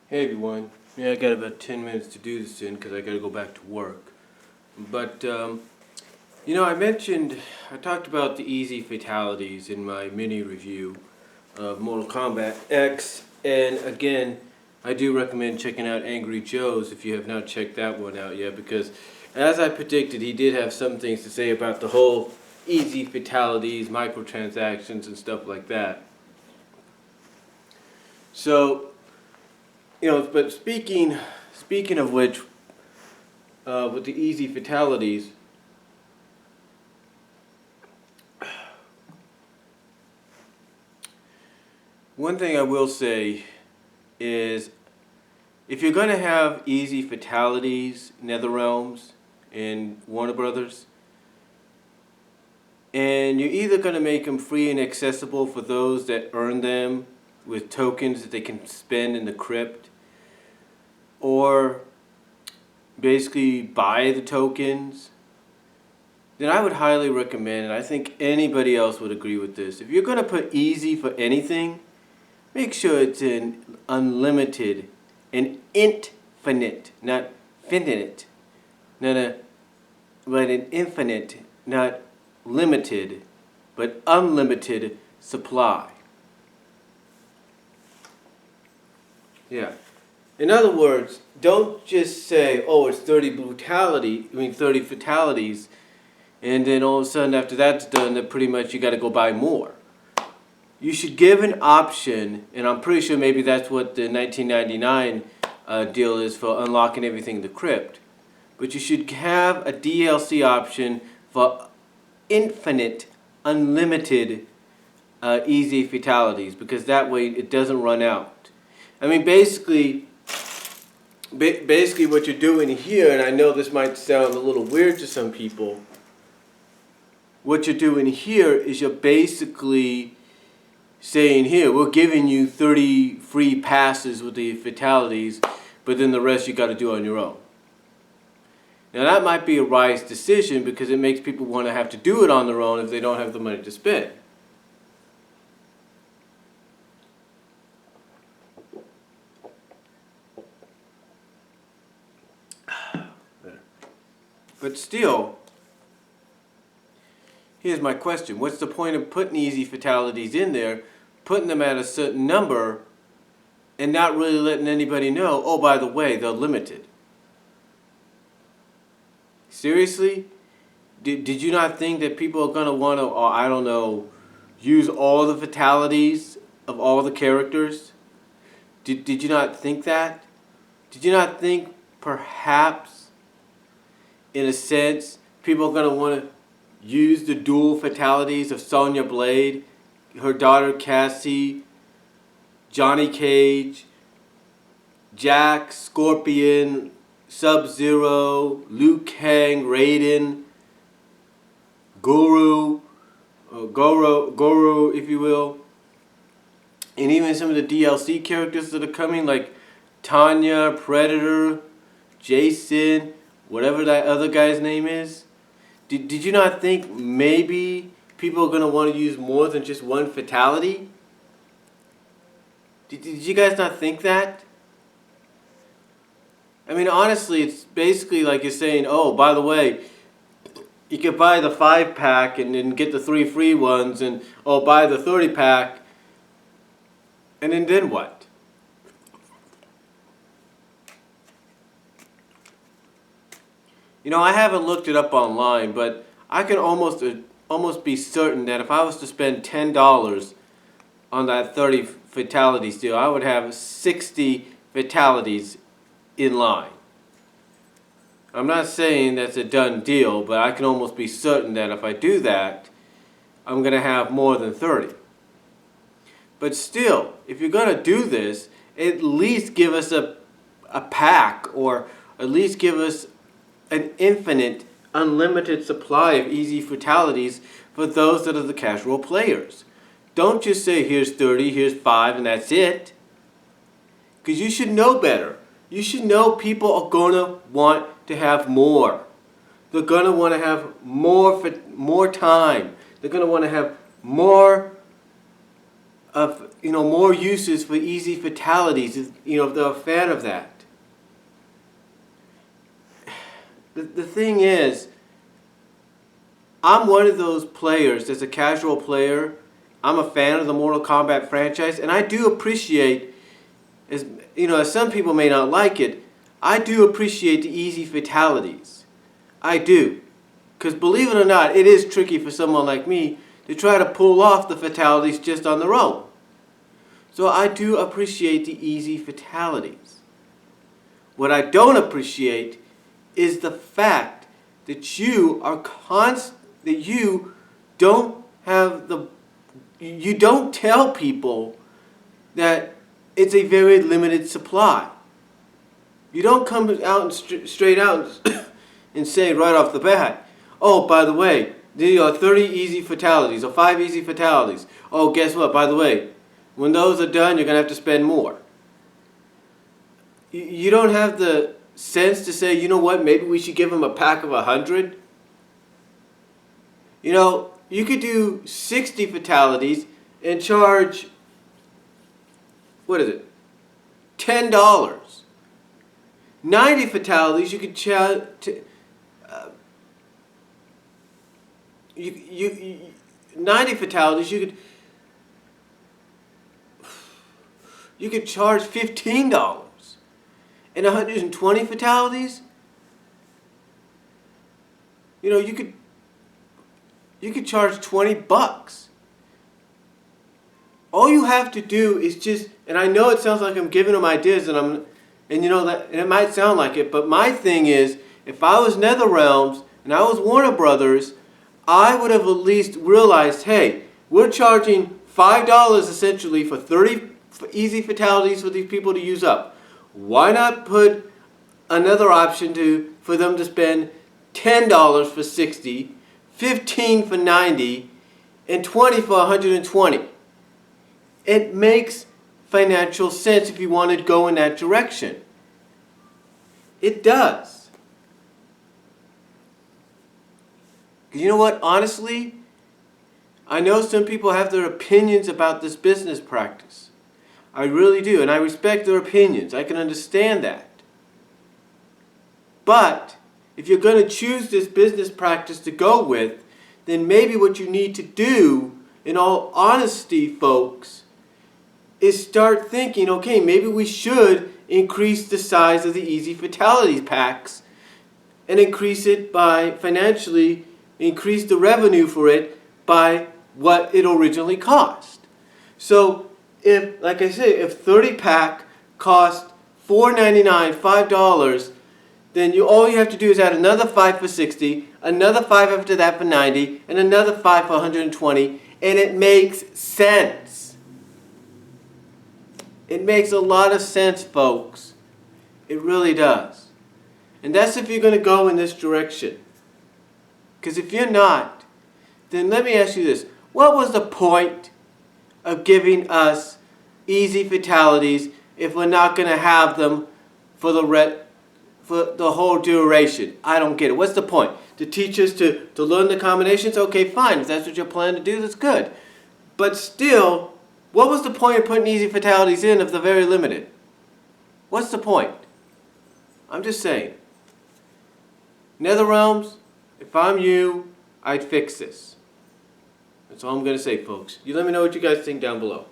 Hey everyone. Yeah, I got about 10 minutes to do this in because I got to go back to work. But, I talked about the easy fatalities in my mini review of Mortal Kombat X. And again, I do recommend checking out Angry Joe's if you have not checked that one out yet, because as I predicted, he did have some things to say about the whole easy fatalities, microtransactions, and stuff like that. So, but speaking of which, with the easy fatalities, one thing I will say is if you're going to have easy fatalities, NetherRealms, and Warner Brothers, and you're either going to make them free and accessible for those that earn them with tokens that they can spend in the crypt, or basically buy the tokens, then I would highly recommend, and I think anybody else would agree with this, if you're going to put easy for anything, make sure it's an unlimited, an infinite, not finite, but an infinite, not limited, but unlimited supply. Yeah. In other words, don't just say, oh, it's 30 fatalities, and then all of a sudden after that's done, then pretty much you got to go buy more. You should give an option, and I'm pretty sure maybe that's what the 1999 deal is for unlocking everything in the crypt. But you should have a DLC option for infinite, unlimited easy fatalities, because that way it doesn't run out. I mean, basically what you're doing here, and I know this might sound a little weird to some people, what you're doing here is you're basically saying, here, we're giving you 30 free passes with the fatalities, but then the rest you got to do on your own. Now that might be a wise decision because it makes people want to have to do it on their own if they don't have the money to spend. But still, here's my question. What's the point of putting easy fatalities in there, putting them at a certain number, and not really letting anybody know, oh, by the way, they're limited? Seriously? Did you not think that people are going to want to, I don't know, use all the fatalities of all the characters? Did you not think that? Did you not think perhaps, in a sense, people are going to want to use the dual fatalities of Sonya Blade, her daughter Cassie, Johnny Cage, Jack, Scorpion, Sub-Zero, Liu Kang, Raiden, Guru, if you will, and even some of the DLC characters that are coming, like Tanya, Predator, Jason, whatever that other guy's name is. Did you not think maybe people are going to want to use more than just one fatality? Did you guys not think that? I mean, honestly, it's basically like you're saying, oh, by the way, you could buy the 5-pack and then get the 3 free ones, and oh, buy the 30-pack, and then what? You know, I haven't looked it up online, but I can almost be certain that if I was to spend $10 on that 30 fatalities deal, I would have 60 fatalities in line. I'm not saying that's a done deal, but I can almost be certain that if I do that, I'm going to have more than 30. But still, if you're going to do this, at least give us a pack, or at least give us an infinite, unlimited supply of easy fatalities for those that are the casual players. Don't just say, here's 30, here's 5, and that's it. Because you should know better. You should know people are going to want to have more. They're going to want to have more time. They're going to want to have more of more uses for easy fatalities, if they're a fan of that. The thing is, I'm one of those players that's a casual player. I'm a fan of the Mortal Kombat franchise, and I do appreciate, as some people may not like it, I do appreciate the easy fatalities. I do. Because believe it or not, it is tricky for someone like me to try to pull off the fatalities just on their own. So I do appreciate the easy fatalities. What I don't appreciate is the fact that you don't tell people that it's a very limited supply. You don't come out and straight out and say right off the bat, oh, by the way, there are 30 easy fatalities or 5 easy fatalities. Oh, guess what? By the way, when those are done, you're going to have to spend more. You don't have the sense to say, you know what, maybe we should give them a pack of 100. You could do 60 fatalities and charge, what is it, $10. 90 fatalities, you could charge, 90 fatalities, you could charge $15. And 120 fatalities, you could charge $20. All you have to do is just, and I know it sounds like I'm giving them ideas, and it might sound like it, but my thing is, if I was NetherRealms and I was Warner Brothers, I would have at least realized, hey, we're charging $5 essentially for 30 easy fatalities for these people to use up. Why not put another option for them to spend $10 for 60, $15 for 90, and $20 for 120? It makes financial sense if you want to go in that direction. It does. You know what? Honestly, I know some people have their opinions about this business practice. I really do, and I respect their opinions. I can understand that. But if you're going to choose this business practice to go with, then maybe what you need to do, in all honesty, folks, is start thinking, okay, maybe we should increase the size of the easy fatalities packs and increase it by financially, increase the revenue for it by what it originally cost. So if, like I say, if 30 pack cost $4.99, $5, then all you have to do is add another 5 for 60, another 5 after that for 90, and another 5 for 120, and it makes sense. It makes a lot of sense, folks. It really does. And that's if you're going to go in this direction. Because if you're not, then let me ask you this. What was the point of giving us easy fatalities if we're not going to have them for the whole duration? I don't get it. What's the point? To teach us to learn the combinations? Okay, fine. If that's what you're planning to do, that's good. But still, what was the point of putting easy fatalities in if they're very limited? What's the point? I'm just saying. NetherRealms, if I'm you, I'd fix this. That's all I'm going to say, folks. You let me know what you guys think down below.